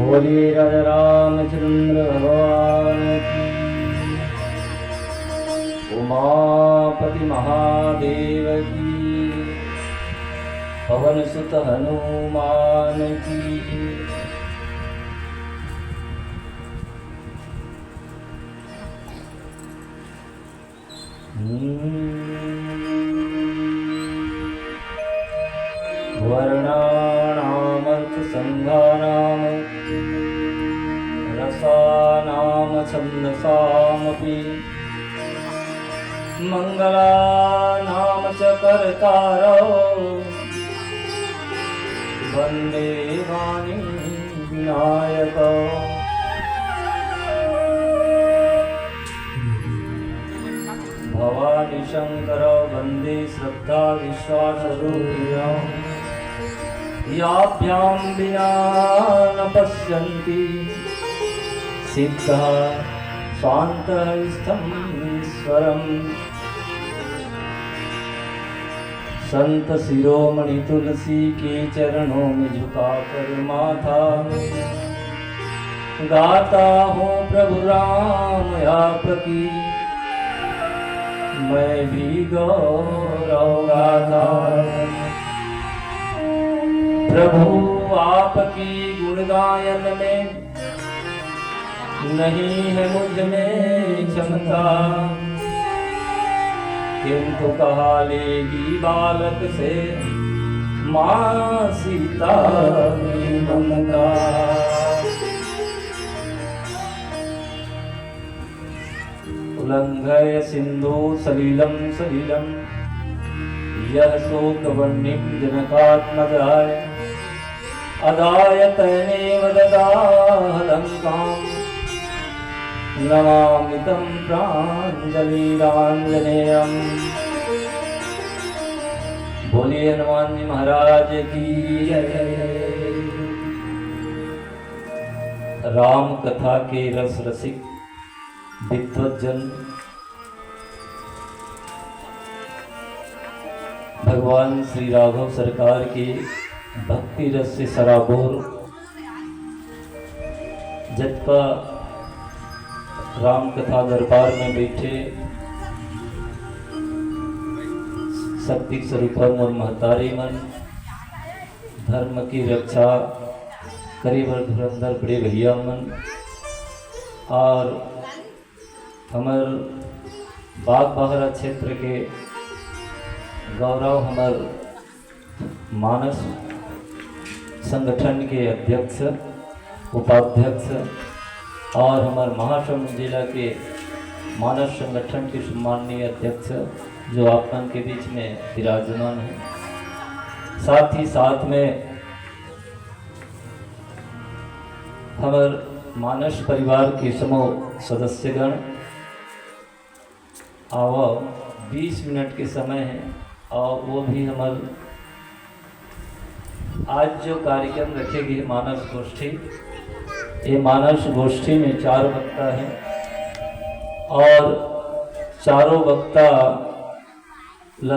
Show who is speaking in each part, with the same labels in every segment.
Speaker 1: बोलिए राजा रामचंद्र भगवान की, उमापति महादेव की, पवन सुत हनुमान की। वर्णानामर्थ संघानाम रसानाम छन्दसामपि मंगलानाम च कर्तारौ वन्दे वाणी विनायकौ। भवानी शंकर वन्दे श्रद्धा विश्वासरूपिणौ याभ्यां विना न पश्यन्ति सिद्धः स्वान्तः स्थं ईश्वरम्। संत शिरोमणि तुलसी के चरणों में झुकाकर माथा गाता हूँ प्रभु राम आपकी, मैं भी गौरव गाथा। प्रभु आपकी गुण गायन में नहीं है मुझ में क्षमता, किंतु कहा लेगी बालक से माँ सीता की ममता। उल्लंघय सिंधु सलिलम सलिलम यह शोकवर्णिम जनकात्मजाय अदाय तैनेव ददाहलंकां नमामि तं प्राञ्जलिराञ्जनेयम्। बोलिए हनुमान जी महाराज की जय। राम कथा के रस रसिक विद्वज्जन भगवान श्री राघव सरकार की भक्ति रस से सराबोर जटका राम कथा दरबार में बैठे शक्ति स्वरूपम और महतारी मन धर्म की रक्षा करीबर धुरंधर बड़े भैया मन और हमार बाग बहरा क्षेत्र के गौरव हमार मानस संगठन के अध्यक्ष उपाध्यक्ष और हमारे महासमुंद जिला के मानस संगठन के सम्माननीय अध्यक्ष जो आपन के बीच में विराजमान है, साथ ही साथ में हमारे मानस परिवार के समूह सदस्यगण और 20 मिनट के समय है और वो भी हमारे आज जो कार्यक्रम रखेगी मानस गोष्ठी, ये मानस गोष्ठी में 4 वक्ता हैं और चारों वक्ता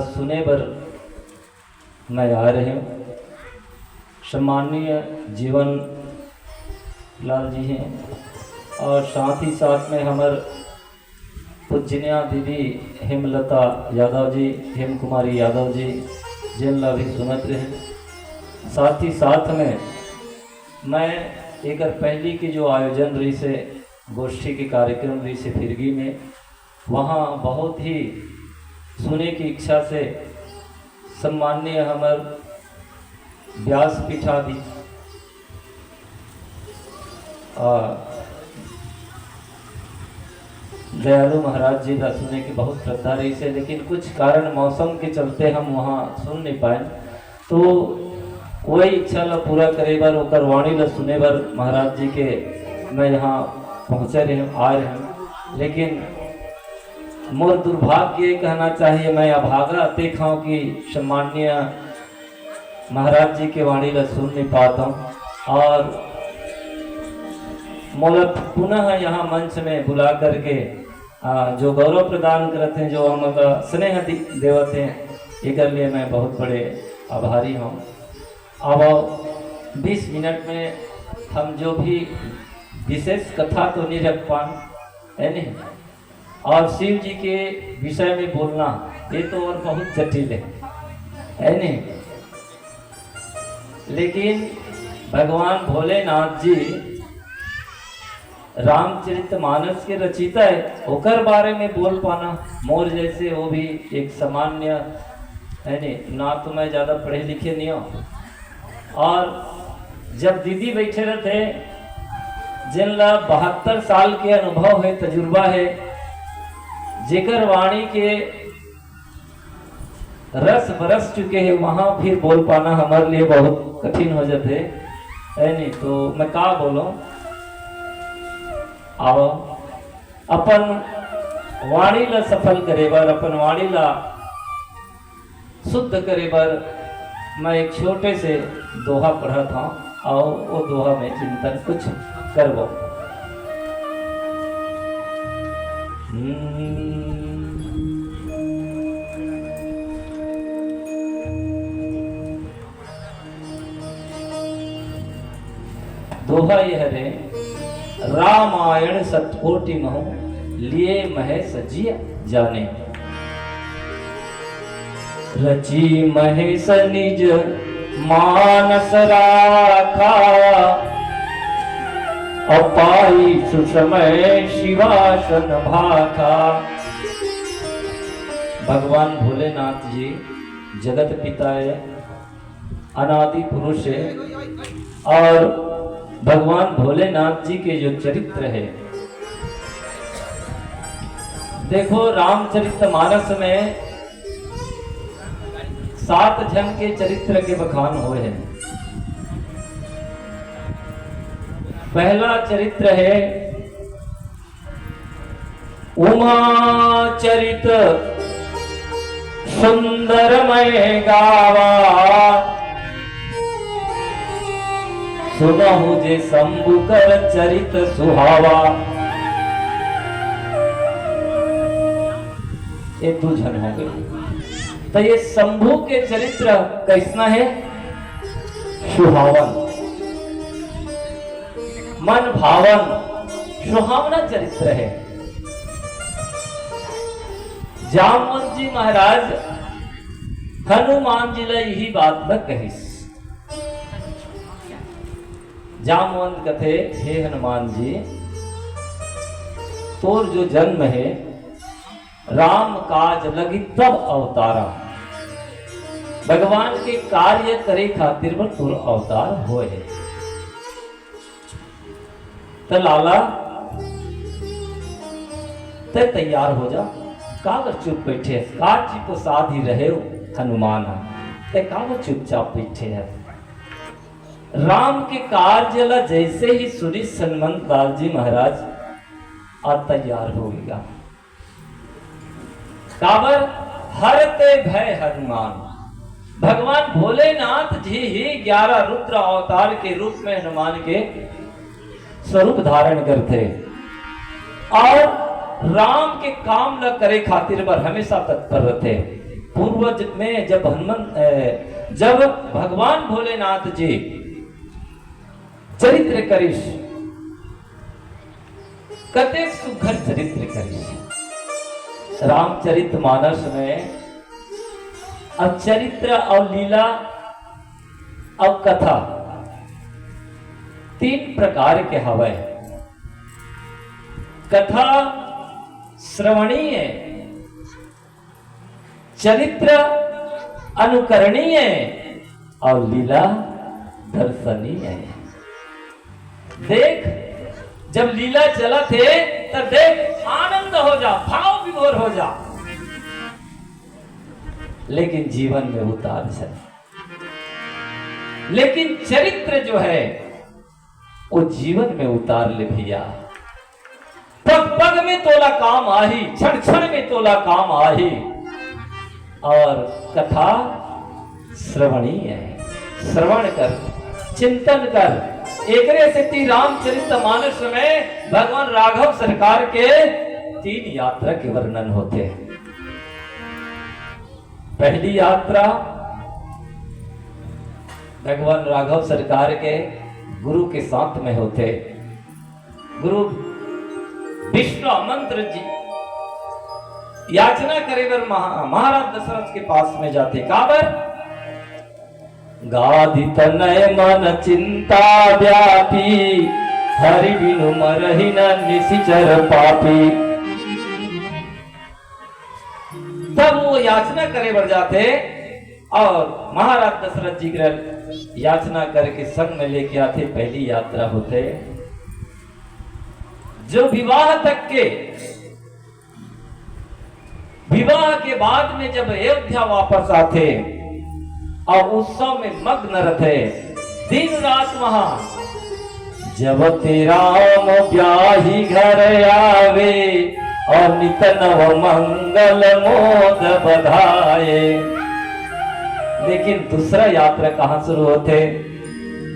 Speaker 1: सुने पर मैं आ रहे हूँ। सम्माननीय जीवन लाल जी हैं और साथ ही साथ में हमारे पूजनीय दीदी हेमलता यादव जी, हेम कुमारी यादव जी जिनला भी सुनत रहे। साथ ही साथ में मैं एक पहली की जो आयोजन रही से गोष्ठी के कार्यक्रम रही से फिरगी में, वहाँ बहुत ही सुने की इच्छा से सम्माननीय हमारे व्यासपीठाधि दयालु महाराज जी का सुने की बहुत श्रद्धा रही से, लेकिन कुछ कारण मौसम के चलते हम वहाँ सुन नहीं पाए। तो वही इच्छा ला पूरा करे बार ओकर वाणी ला सुने बार महाराज जी के मैं यहाँ पहुँचे रहे आ रहे हूँ। लेकिन मोर दुर्भाग्य ये कहना चाहिए, मैं अभागा देखा हूँ कि सम्माननीय महाराज जी के वाणी ला सुन नहीं पाता हूँ और मोला पुनः यहाँ मंच में बुला करके जो गौरव प्रदान करते हैं, जो हमका स्नेह देवते हैं, एक लिए मैं बहुत बड़े आभारी हूँ। अब 20 मिनट में हम जो भी विशेष कथा तो नहीं रख पाए, है नहीं। और शिव जी के विषय में बोलना ये तो और बहुत जटिल है नहीं। लेकिन भगवान भोलेनाथ जी रामचरितमानस के रचयिता है, ओकर बारे में बोल पाना मोर जैसे वो भी एक सामान्य है नहीं ना, तो मैं ज़्यादा पढ़े लिखे नहीं हूँ। और जब दीदी बैठे रहते जिनला 72 साल के अनुभव है, तजुर्बा है, जेकर वाणी के रस बरस चुके हैं, वहां फिर बोल पाना हमारे लिए बहुत कठिन हो जाते है नहीं। तो मैं का बोलो, आओ अपन वाणी ला सफल करे बर, अपन वाणी ला शुद्ध करे बर मैं एक छोटे से दोहा पढ़ा था। आओ वो दोहा में चिंतन कुछ करबो। दोहा यह रे, रामायण सतकोटि महु लिए महेश जी जाने। रची महेश निज मानस राखा, अपाई सुषमय शिवासन भाखा। भगवान भोलेनाथ जी जगत पिता है, अनादि पुरुष है। और भगवान भोलेनाथ जी के जो चरित्र है, देखो रामचरितमानस में 7 जन के चरित्र के बखान हुए हैं। पहला चरित्र है उमा चरित सुंदरमय गावा, सुनहु जे शंभु कर चरित सुहावा। ये 2 जन हो गए। तो ये शंभु के चरित्र कैसना है? सुहावन, मन भावन, सुहावना चरित्र है। जामवंत जी महाराज हनुमान जी ला यही बात न कहिस। जामवंत कथे, हे हनुमान जी, तोर जो जन्म है राम काज लगी तब अवतारा। भगवान के कार्य करे खातिर पर तुर अवतार होए है। तो लाला ते तैयार हो जा, कागर चुप बैठे, काज जी को साथ ही रहे हनुमान, ते कागर चुपचाप बैठे है। राम के कार्य ला जैसे ही सुनी सन्मंत लाल जी महाराज आ तैयार हो गया। काबर हरते भय हनुमान। भगवान भोलेनाथ जी ही 11 रुद्र अवतार के रूप में हनुमान के स्वरूप धारण करते और राम के काम न करे खातिर पर हमेशा तत्पर रहते। पूर्वज में जब भगवान भोलेनाथ जी चरित्र करिश, कतेक सुघर चरित्र करिश। रामचरितमानस में अब चरित्र और लीला और कथा 3 प्रकार के हवय। कथा श्रवणीय, चरित्र अनुकरणीय और लीला दर्शनीय। देख, जब लीला चला थे तब देख आनंद हो जा, भाव विभोर हो जा, लेकिन जीवन में उतार चल। लेकिन चरित्र जो है वो जीवन में उतार ले भैया। पग पग में तोला काम आही, क्षण क्षण में तोला काम आही। और कथा श्रवणीय है, श्रवण कर, चिंतन कर। एकरे से रामचरितमानस में भगवान राघव सरकार के 3 यात्रा के वर्णन होते हैं। पहली यात्रा भगवान राघव सरकार के गुरु के साथ में होते। गुरु विश्व मंत्र जी याचना करे बर महाराज दशरथ के पास में जाते। काबर गाधि तनय मन चिंता व्यापी, हरि बिनु मरहि न निशिचर पापी। तब वो याचना करे बर जाते और महाराज दशरथ जी के याचना करके संग में लेके आते। पहली यात्रा होते जो विवाह तक के, विवाह के बाद में जब अयोध्या वापस आते और उत्सव में मग्न रहते दिन रात वहां। जब तेरा ब्याही घर आवे और नित नव मंगल मोद बधाए। लेकिन दूसरा यात्रा कहां शुरू होते?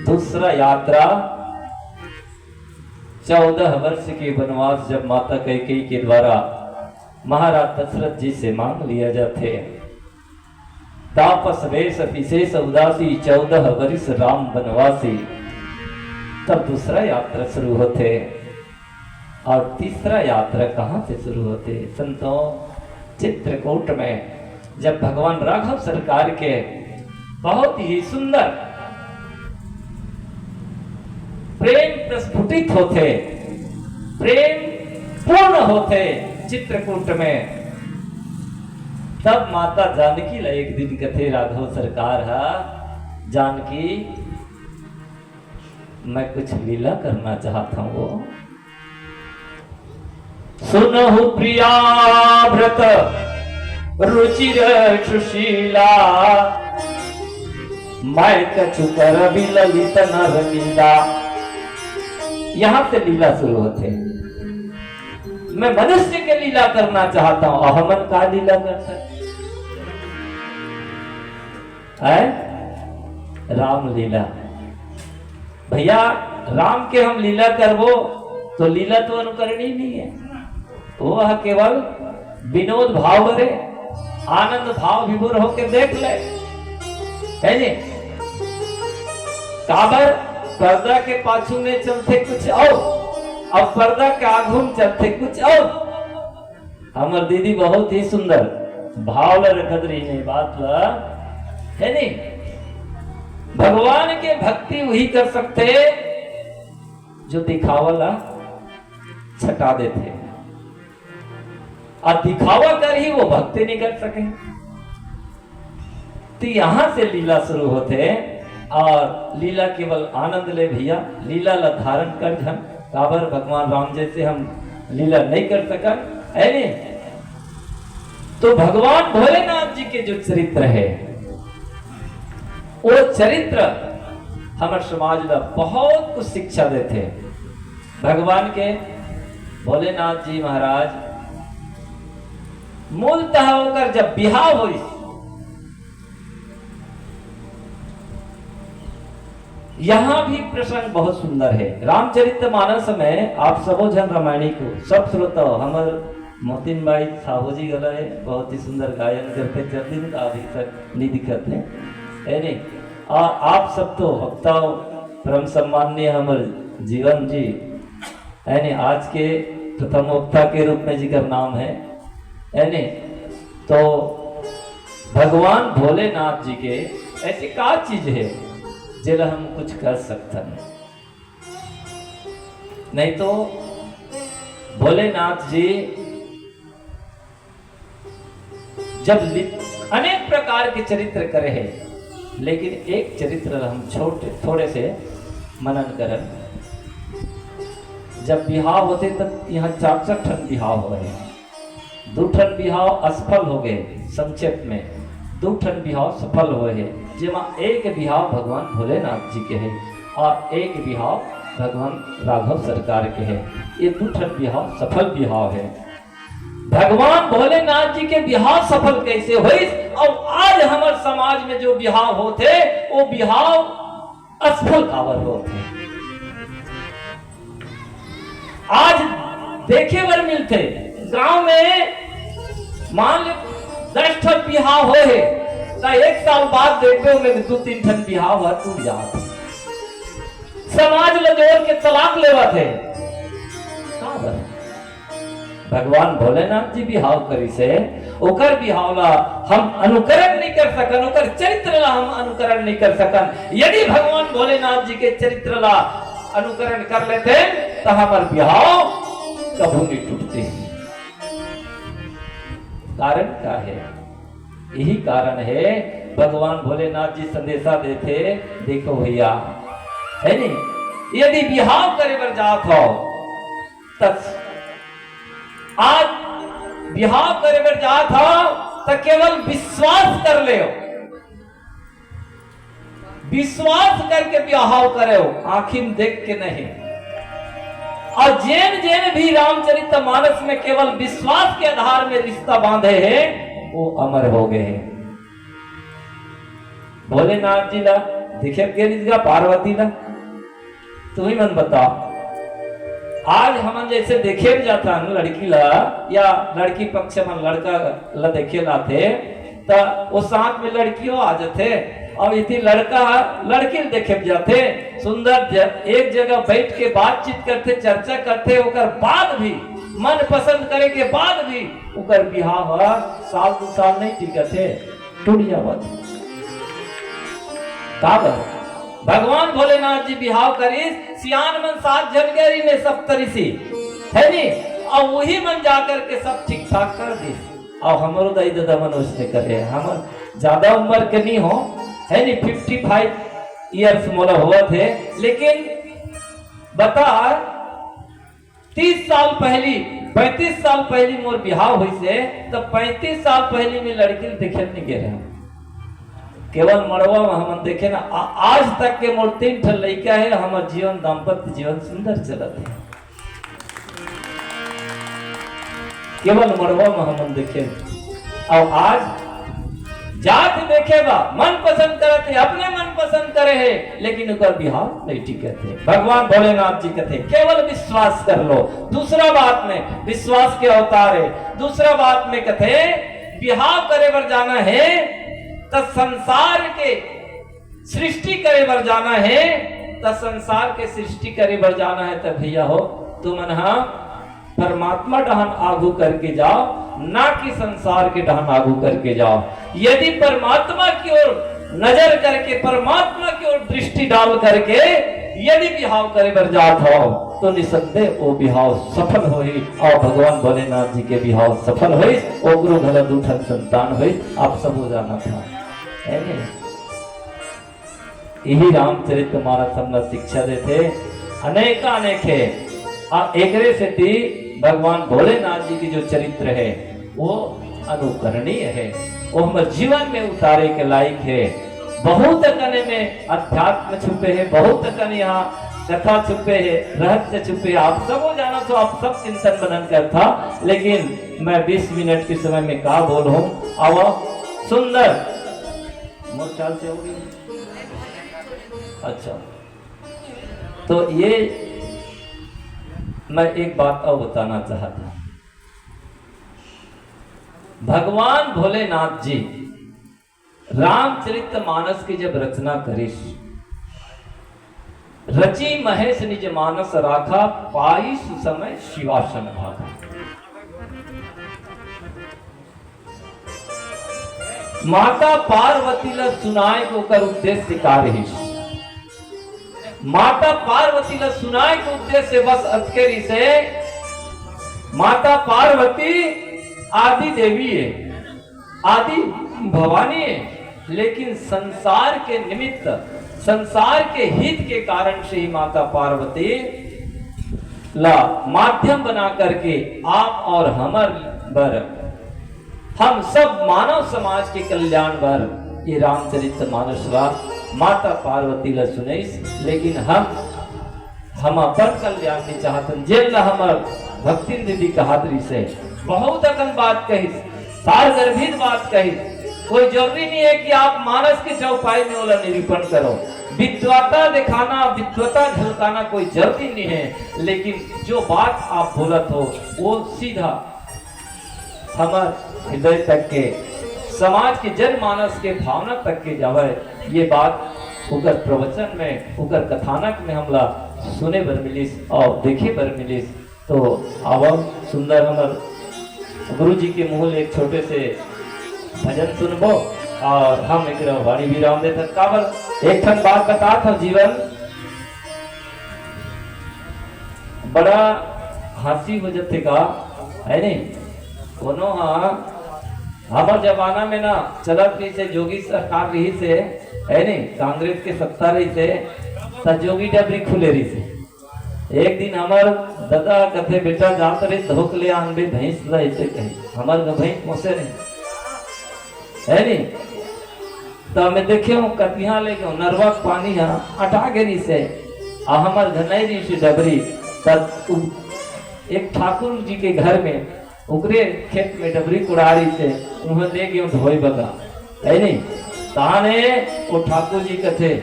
Speaker 1: दूसरा यात्रा 14 वर्ष के वनवास जब माता कैकेयी के द्वारा महाराज दशरथ जी से मांग लिया जाते। तापस वेश विशेष उदासी 14 वर्ष राम वनवासी। तब दूसरा यात्रा शुरू होते और तीसरा यात्रा कहां से शुरू होते? संतों, चित्रकूट में जब भगवान राघव सरकार के बहुत ही सुंदर प्रेम प्रस्फुटित होते, प्रेम पूर्ण होते चित्रकूट में। तब माता जानकी ला एक दिन कथे राघव सरकार हा, जानकी मैं कुछ लीला करना चाहता हूं। सुनहु प्रिया व्रत रुचिर सुशीला, मैं कछु कर भी ललित नर लीला। यहां से लीला शुरू होते। मैं मनुष्य के लीला करना चाहता हूं। हमन का लीला करता है? राम लीला। भैया राम के हम लीला करबो तो लीला तो अनुकरणीय नहीं है, वह केवल विनोद भाव भरे आनंद भाव विभोर होके देख ले, है नी? काबर पर्दा के पाछू में चलते कुछ और, अब पर्दा के आगू में चलते कुछ और। हमार दीदी बहुत ही सुंदर भाव रखत रही नहीं बात ला, है नी? भगवान के भक्ति वही कर सकते जो दिखावला छटा देते, और दिखावा कर ही वो भक्ति नहीं कर सके। तो यहां से लीला शुरू होते और लीला केवल आनंद ले भैया, लीला ला धारण कर जन। काबर भगवान राम जैसे हम लीला नहीं कर सका, है नी? तो भगवान भोलेनाथ जी के जो चरित्र है वो चरित्र हमारे समाज में बहुत कुछ शिक्षा देते। भगवान के भोलेनाथ जी महाराज मूलतः होकर जब बिहाव हुई, यहां भी प्रसंग बहुत सुंदर है। रामचरितमानस में आप सबो जन रामायणी को सब श्रोता हमर मोतिन भाई साहू जी गए बहुत ही सुंदर गायन करते, जल्दी अभी तक नहीं दिखते है नहीं? और आप सब तो वक्ता परम सम्माननीय हमर जीवन जी है नहीं? आज के प्रथम वक्ता के रूप में जिकर नाम है नहीं? तो भगवान भोलेनाथ जी के ऐसी क्या चीज है जिला हम कुछ कर सकते हैं? नहीं तो भोलेनाथ जी जब अनेक प्रकार के चरित्र करे हैं, लेकिन एक चरित्र हम थोड़े से मनन करन। जब बिहाव होते तब यहाँ 4 ठन बिहाव हो गए, 2 ठन बिहाव असफल हो गए, संक्षेप में 2 ठन बिहाव सफल हुए हैं, जेमा एक बिहाव भगवान भोलेनाथ जी के है और एक बिहाव भगवान राघव सरकार के है। ये 2 ठन बिहाव सफल बिहाव है। भगवान भोलेनाथ जी के बिहाव सफल कैसे हुई और आज हमारे समाज में जो बिहाव होते वो बिहाव असफल कावर होते। आज देखे बर मिलते गांव में मान लो 10 ठन बिहाव हो है तो 1 साल बाद देखते हो 2-3 ठन बिहाव टूट जाते। समाज ल जोड़ के तलाक लेवा थे। भगवान भोलेनाथ जी बिहाव करी से ओकर बिहाव ला हम अनुकरण नहीं कर सकन, ओकर चरित्र ला हम अनुकरण नहीं कर सकन। यदि भगवान भोलेनाथ जी के चरित्र ला अनुकरण कर लेते तो हमार बिहाव कभी नहीं टूटते। कारण क्या है? यही कारण है भगवान भोलेनाथ जी संदेशा देते, देखो भैया है नहीं, यदि बिहाव करे बर जात हो तब आज बिहाव करे बर जात हो तो केवल विश्वास कर ले, विश्वास करके बिहाव करे हो, आंखिन देख के नहीं। और जैन जैन भी रामचरितमानस में केवल विश्वास के आधार में रिश्ता बांधे हैं वो अमर हो गए हैं। भोलेनाथ जी ला दिखे गिरिजा पार्वती ला, तुम ही मन बताओ। आज हम जैसे देखे जाता है लड़की ला या लड़की पक्ष में लड़का ला देखे लाते तो वो साथ में लड़कियों आ जाते, और इतनी लड़का लड़की देखे जाते सुंदर एक जगह बैठ के बातचीत करते, चर्चा करते, ओकर बाद भी मन पसंद करे के बाद भी ओकर बिहाव साल दो साल नहीं टिकते, टूट जावत। भगवान भोलेनाथ जी बिहाव करी सियान मन सात जनगरी में सब तरीसी है नी, और वही मन जाकर के सब ठीक ठाक कर दी। और हमारो दाई दादा मन उसने करे, हम ज्यादा उम्र के नहीं हो है नी, 55 ईयर्स मोला हुआ थे, लेकिन बता 30 साल पहली 35 साल पहली मोर बिहाव हुई से तो 35 साल पहली में लड़की देखे नहीं गे रहे, केवल मड़वा में हम देखे ना। आज तक के मोर 3 ठन लड़का है, हमार जीवन दाम्पत्य जीवन सुंदर चलत है, केवल मड़वा में हम देखे। और आज जात देखेगा मन पसंद करते, अपने मन पसंद करे है, लेकिन उनका बिहाव नहीं टिके थे। भगवान भोलेनाथ जी कहते केवल विश्वास कर लो। दूसरा बात में विश्वास के अवतार है। दूसरा बात में कहते बिहाव करे बर जाना है तो संसार के सृष्टि करे बर जाना है, तो संसार के सृष्टि करे बर जाना है तो भैया हो तुम परमात्मा डहन आगू करके जाओ, ना कि संसार के डहन आगू करके जाओ। यदि परमात्मा की ओर नजर करके, परमात्मा की ओर दृष्टि डाल करके यदि बिहाव करे बर जात हो तो निसंदेह वो बिहाव सफल होई, और भगवान भोलेनाथ जी के बिहाव सफल होई, ओ गुरु भला दूठन संतान होई। आप सब हो जाना था है नहीं? यही रामचरितमानस हमला शिक्षा देते अनेक अनेक है। एकरे से थी भगवान भोलेनाथ जी की जो चरित्र है वो अनुकरणीय है, वो हमारे जीवन में उतारे के लायक है। बहुत कने में अध्यात्म छुपे है, बहुत कने यहाँ कथा छुपे है, रहस्य छुपे है। आप सब हो जाना तो आप सब चिंतन मनन कर था, लेकिन मैं 20 मिनट के समय में कहा बोल हूँ। आवा सुंदर मोचाल से होगी। अच्छा, तो ये मैं एक बात और बताना चाहता हूं। भगवान भोलेनाथ जी रामचरितमानस की जब रचना करी, रची महेश निज मानस राखा, पाई सुसमय शिवासन भागा। माता पार्वती ला सुनाए को कर उद्देश्य कार्य ही, माता पार्वती ला सुनाए के उद्देश्य बस अतकेरी से माता पार्वती आदि देवी है, आदि भवानी है, लेकिन संसार के निमित्त, संसार के हित के कारण से ही माता पार्वती ला माध्यम बना करके आप और हमार बर, हम सब मानव समाज के कल्याण बर ये रामचरितमानस माता पार्वती ला सुनैस। लेकिन हम अपन कल्याण के चाहतन, जेल हमार भक्ति दीदी कहादरी से बहुत अकन बात कही, सार गर्भित बात कही। कोई जरूरी नहीं है कि आप मानस के चौपाई में वाला निरूपण करो, विद्वता दिखाना, विद्वता झलकाना कोई जरूरी नहीं है, लेकिन जो बात आप बोलत हो वो सीधा हमार हृदय तक के, समाज के जनमानस के भावना तक के जावे, ये बात उकर प्रवचन में, उकर कथानक में हमला सुने बर मिलिस और देखे बर मिलिस। तो अब सुंदर हमर गुरु जी के मुँह एक छोटे से भजन सुनबो और हम एक वाणी विराम देते काबर एक ठन बात बता था जीवन बड़ा हंसी हो जाते का है नहीं कोनो हमार जमाना में ना चलत रही से जोगी सरकार रही से है नहीं कांग्रेस के सत्ता रही से त जोगी डबरी खुले रही से। एक दिन हमार दादा कथे बेटा जात रही धोख ले आनबे भैंस ला ऐसे कही हमार भैंस मोसे नहीं है नहीं तो मैं देखे हूँ कतिहा ले गयो नरवा पानी है अटा गिरी से आ हमार घर नहीं रही से डबरी तब एक ठाकुर जी के घर में उकरे खेत में डबरी कुड़ारी से उन्हें ले गए धोई बगा है नहीं ताने वो ठाकुर जी कथे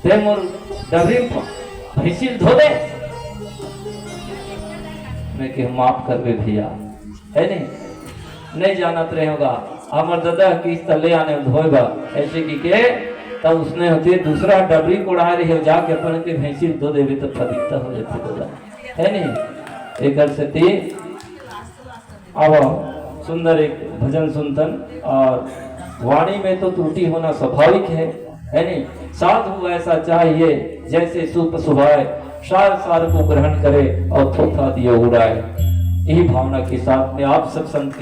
Speaker 1: ते मोर डबरी भैंसिल धो दे मैं के माफ कर बे भैया है नहीं जानत रहे होगा हमार दादा किस तले आने धोएगा ऐसे की के तब उसने होती है दूसरा डबरी कुड़ा रही हो जाके अपन के भैंसी धो देवे तो फदिकता हो जाती दादा है नहीं एक से ती अब सुंदर एक भजन सुनतन और वाणी में तो त्रुटि होना स्वाभाविक है नहीं साधु ऐसा चाहिए जैसे सूप सुभाए सार सार को ग्रहण करे और थोथा दिए उड़ाए। यही भावना के साथ में आप सब संत